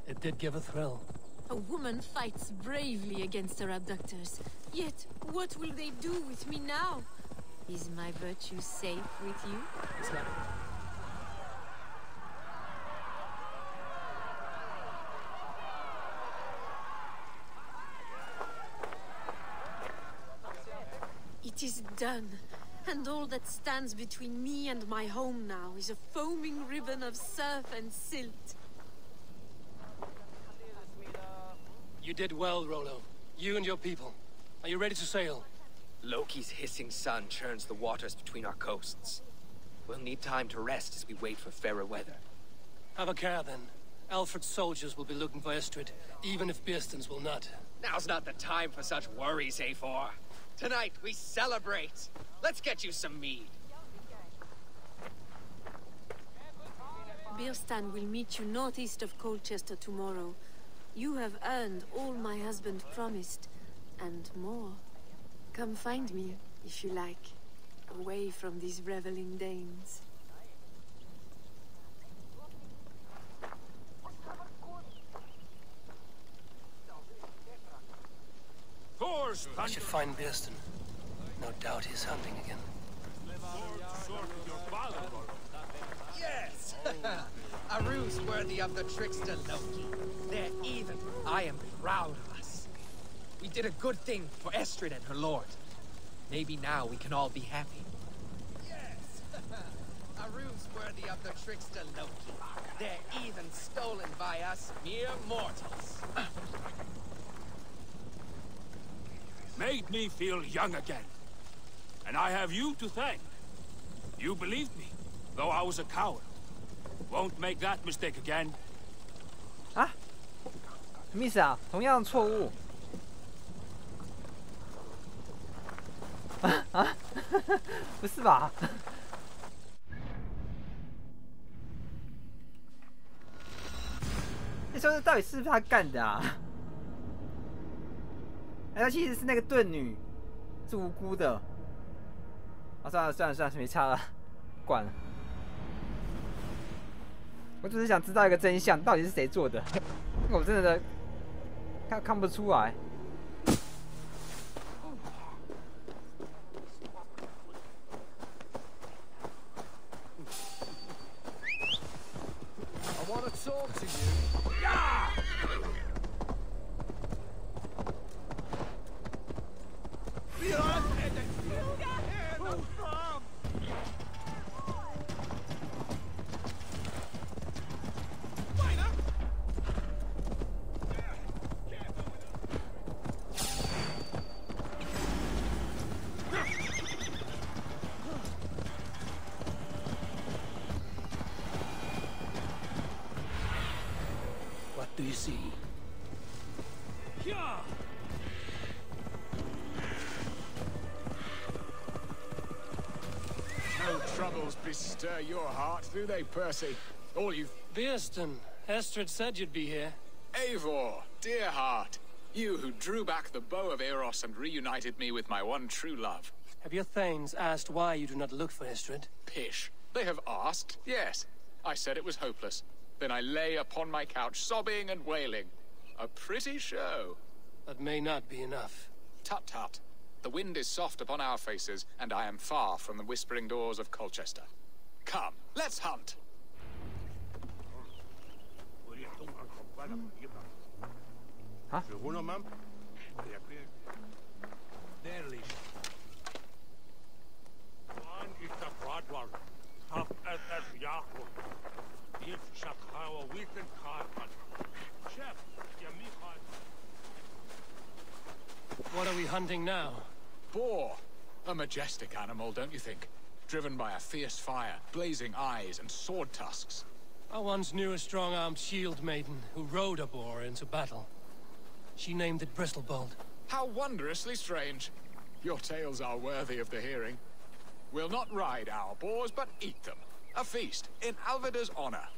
It did give a thrill. A woman fights bravely against her abductors. Yet, what will they do with me now? Is my virtue safe with you? It's not. It is done, and all that stands between me and my home now is a foaming ribbon of surf and silt. You did well, Rollo. You and your people. Are you ready to sail? Loki's hissing sun churns the waters between our coasts. We'll need time to rest as we wait for fairer weather. Have a care, then. Alfred's soldiers will be looking for Estrid, even if Bearstons will not. Now's not the time for such worries, A4. Tonight, we celebrate. Let's get you some mead. Bearstan will meet you northeast of Colchester tomorrow. You have earned all my husband promised, and more. Come find me, if you like, away from these reveling Danes. I should find Bearstan. No doubt he's hunting again. Yes! A ruse worthy of the trickster Loki. They're even. I am proud of us. We did a good thing for Estrid and her lord. Maybe now we can all be happy. Yes! A ruse worthy of the trickster Loki. They're even stolen by us mere mortals. Made me feel young again. And I have you to thank. You believed me, though I was a coward. Won't make that mistake again. 啊？什么意思啊？同样的错误。啊？不是吧？你说这到底是不是他干的啊？哎，他其实是那个盾女，是无辜的。啊，算了，没差了，管了。我只是想知道一个真相，到底是谁做的？我真的看不出来。I want to talk to you. Yeah! What do you see? No troubles bestir your heart, do they, Percy? All you... Beerston, Estrid said you'd be here. Eivor, dear heart. You who drew back the bow of Eros and reunited me with my one true love. Have your thanes asked why you do not look for Estrid? Pish. They have asked, yes. I said it was hopeless. Then I lay upon my couch, sobbing and wailing. A pretty show. That may not be enough. Tut tut. The wind is soft upon our faces, and I am far from the whispering doors of Colchester. Come, let's hunt! Huh? What are we hunting now? Boar. A majestic animal, don't you think? Driven by a fierce fire, blazing eyes, and sword tusks. I once knew a strong-armed shield maiden who rode a boar into battle. She named it Bristolbolt. How wondrously strange. Your tales are worthy of the hearing. We'll not ride our boars, but eat them. A feast, in Alvida's honor.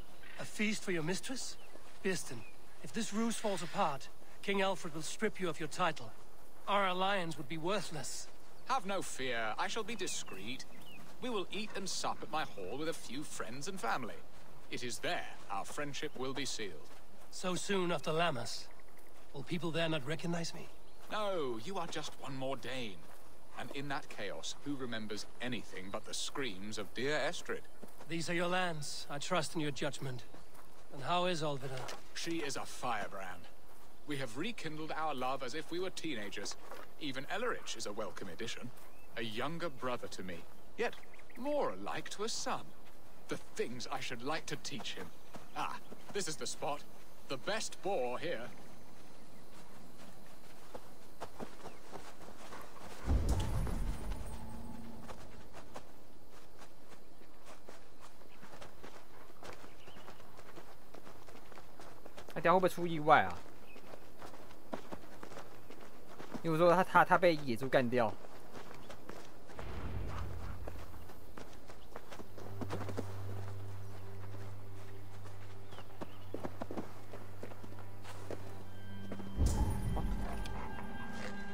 A feast for your mistress? Beerston, if this ruse falls apart, King Alfred will strip you of your title. Our alliance would be worthless. Have no fear, I shall be discreet. We will eat and sup at my hall with a few friends and family. It is there our friendship will be sealed. So soon after Lammas? Will people there not recognize me? No, you are just one more Dane. And in that chaos, who remembers anything but the screams of dear Estrid? These are your lands. I trust in your judgment. And how is Alvida? She is a firebrand. We have rekindled our love as if we were teenagers. Even Ellerich is a welcome addition. A younger brother to me, yet more alike to a son. The things I should like to teach him. Ah, this is the spot. The best boar here.他等下会不会出意外啊？因为我说他被野猪干掉。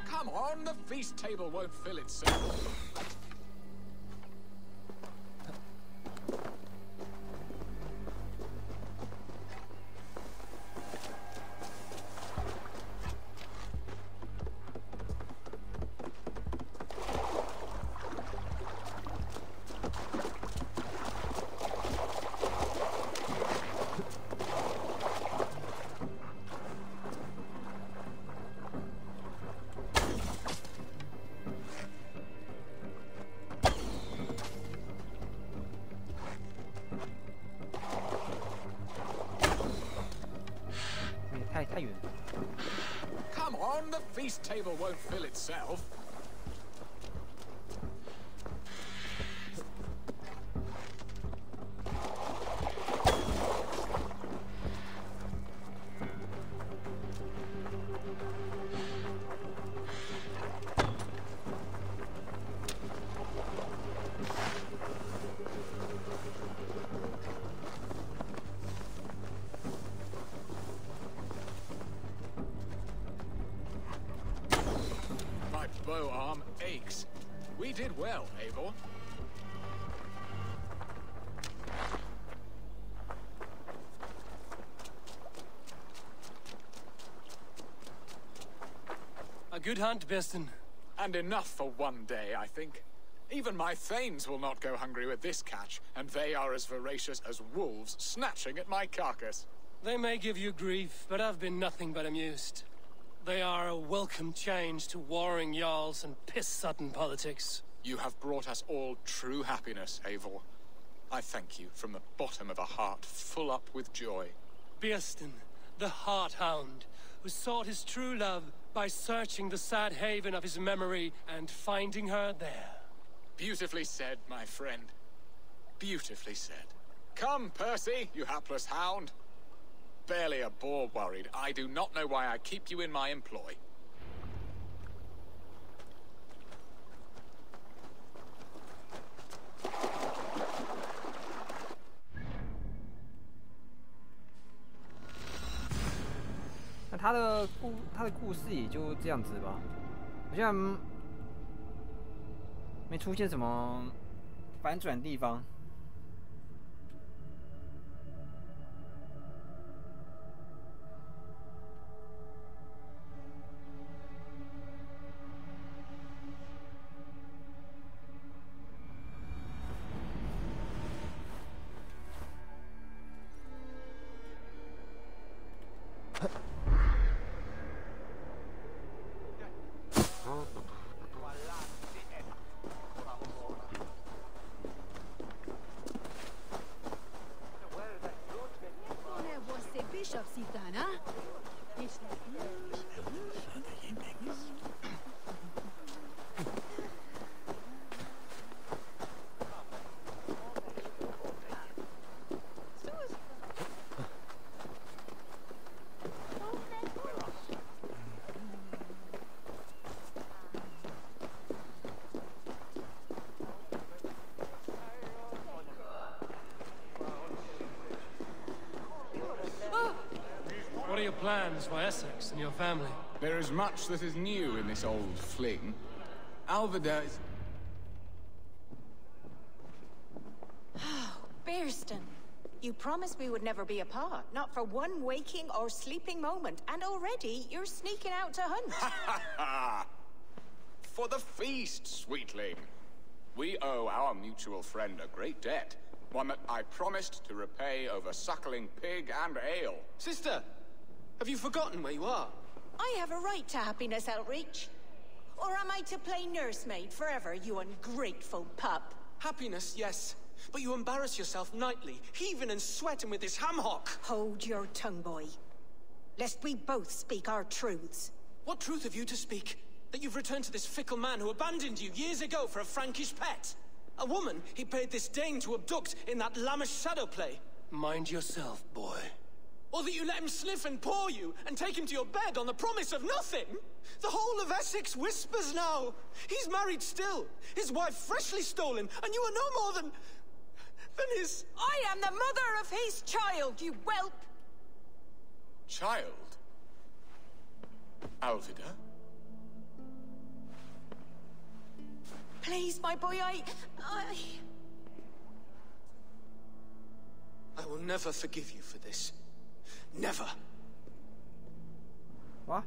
Come on, the feast table won't fill itself. Come on, the feast table won't fill itself. Bow arm aches. We did well, Eivor. A good hunt, Beerston. And enough for one day, I think. Even my thanes will not go hungry with this catch, and they are as voracious as wolves snatching at my carcass. They may give you grief, but I've been nothing but amused. They are a welcome change to warring jarls and piss-sodden politics. You have brought us all true happiness, Eivor. I thank you from the bottom of a heart full up with joy. Beerston, the Heart-Hound, who sought his true love by searching the sad haven of his memory and finding her there. Beautifully said, my friend. Beautifully said. Come, Percy, you hapless hound. Barely a boar worried. I do not know why I keep you in my employ. 那他的故事也就这样子吧，好像没出现什么反转地方。What are your plans for Essex and your family? There is much that is new in this old fling. Alvida is... Bearston, you promised we would never be apart, not for one waking or sleeping moment, and already you're sneaking out to hunt. For the feast, sweetling. We owe our mutual friend a great debt. One that I promised to repay over suckling pig and ale. Sister, have you forgotten where you are? I have a right to happiness, Outreach. Or am I to play nursemaid forever, you ungrateful pup? Happiness, yes. But you embarrass yourself nightly, heaving and sweating with this ham-hock. Hold your tongue, boy. Lest we both speak our truths. What truth have you to speak? That you've returned to this fickle man who abandoned you years ago for a Frankish pet? A woman he paid this Dane to abduct in that lammish shadow play? Mind yourself, boy. Or that you let him sniff and paw you, and take him to your bed on the promise of nothing? The whole of Essex whispers now. He's married still, his wife freshly stolen, and you are no more than his... I am the mother of his child, you whelp! Child? Alvida? Please, my boy, I will never forgive you for this. Never. What?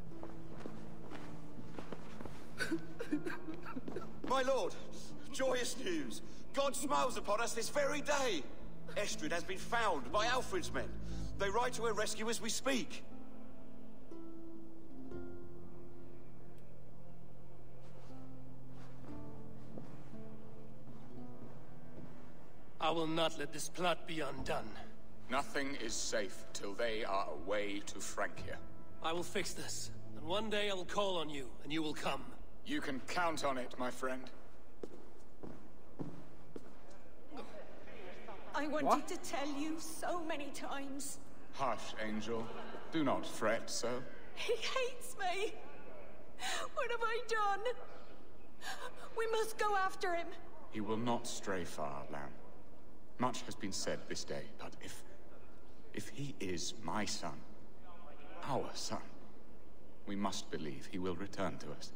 My lord, joyous news. God smiles upon us this very day. Estrid has been found by Alfred's men. They ride to her rescue as we speak. I will not let this plot be undone. Nothing is safe till they are away to Francia. I will fix this, and one day I will call on you, and you will come. You can count on it, my friend. I wanted to tell you so many times. Hush, Angel. Do not fret so. He hates me. What have I done? We must go after him. He will not stray far, Lamb. Much has been said this day, but if he is my son, our son, we must believe he will return to us.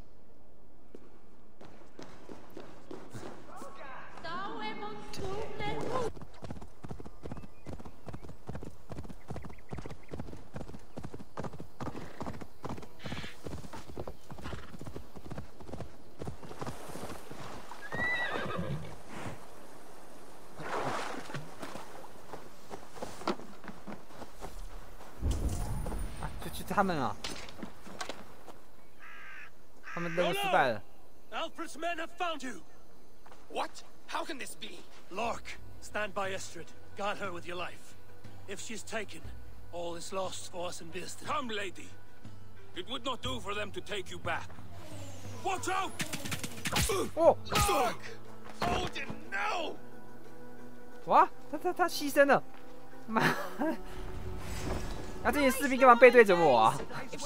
他们啊，他们任务失败了。Alfred's men have found you. What? How can this be? Lark, stand by Estrid. Guard her with your life. If she's taken, all is lost for us in Bearston. Come, lady. It would not do for them to take you back. Watch out! Oh! Lark! Hold it now! 哇，他牺牲了，妈！那这些士兵干嘛背对着我啊？ Alfred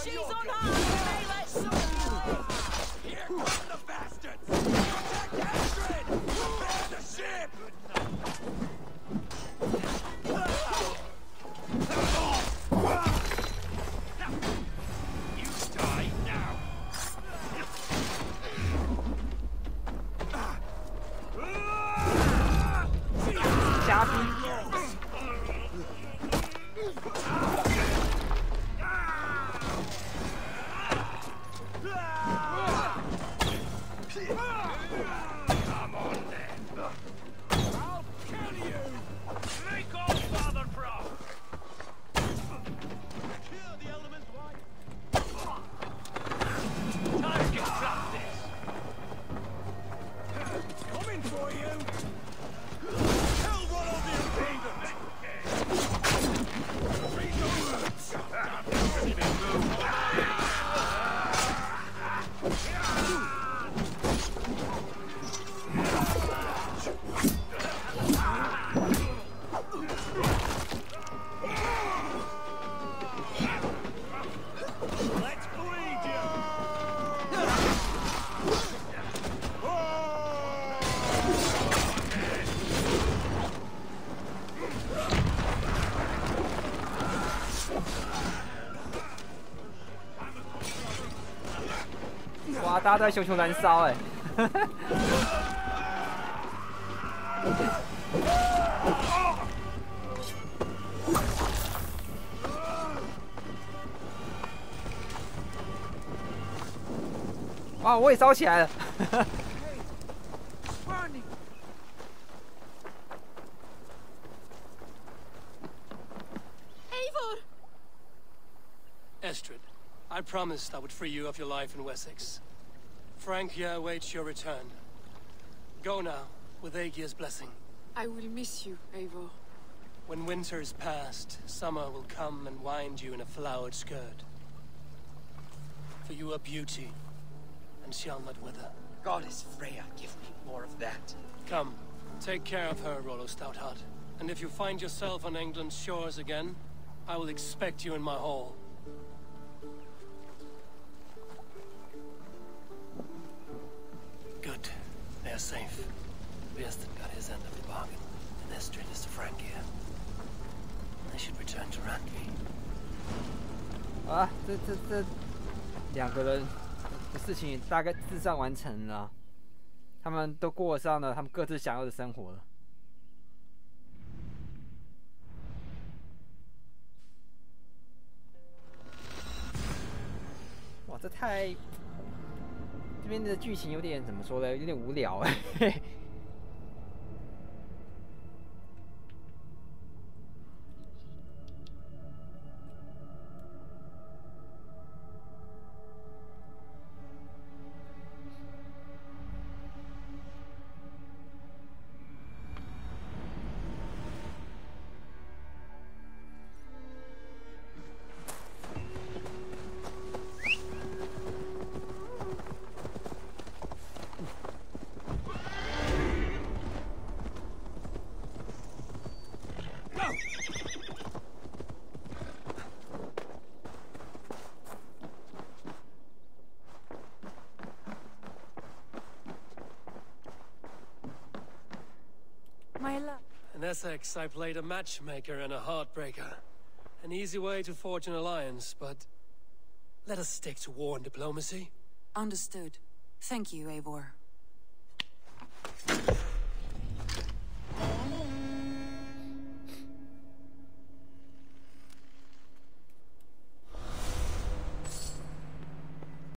Come on then. I'll kill you. Take off, Father Frost. Cure the element, wife. Time to get practice. Coming for you. Kill Rollo the Invader. Read the words. Ready to move. Let's bleed you. 哇，大家都在熊熊燃烧哎！哇，我也烧起来了！Eivor! Estrid, I promised I would free you of your life in Wessex. Frank here awaits your return. Go now, with Aegir's blessing. I will miss you, Eivor. When winter is past, summer will come and wind you in a flowered skirt. For you are beauty, and shall not wither. Goddess Freya, give me more of that. Come, take care of her, Rollo Stoutheart. And if you find yourself on England's shores again, I will expect you in my hall. Good. They are safe. Bearston got his end of the bargain, and Estrid is to Frank here. They should return to Randby. 好了，这两个人的事情大概至上完成了，他们都过上了他们各自想要的生活了。哇，这太……这边的剧情有点怎么说呢？有点无聊哎。In Essex, I played a matchmaker and a heartbreaker. An easy way to forge an alliance, but let us stick to war and diplomacy. Understood. Thank you, Eivor.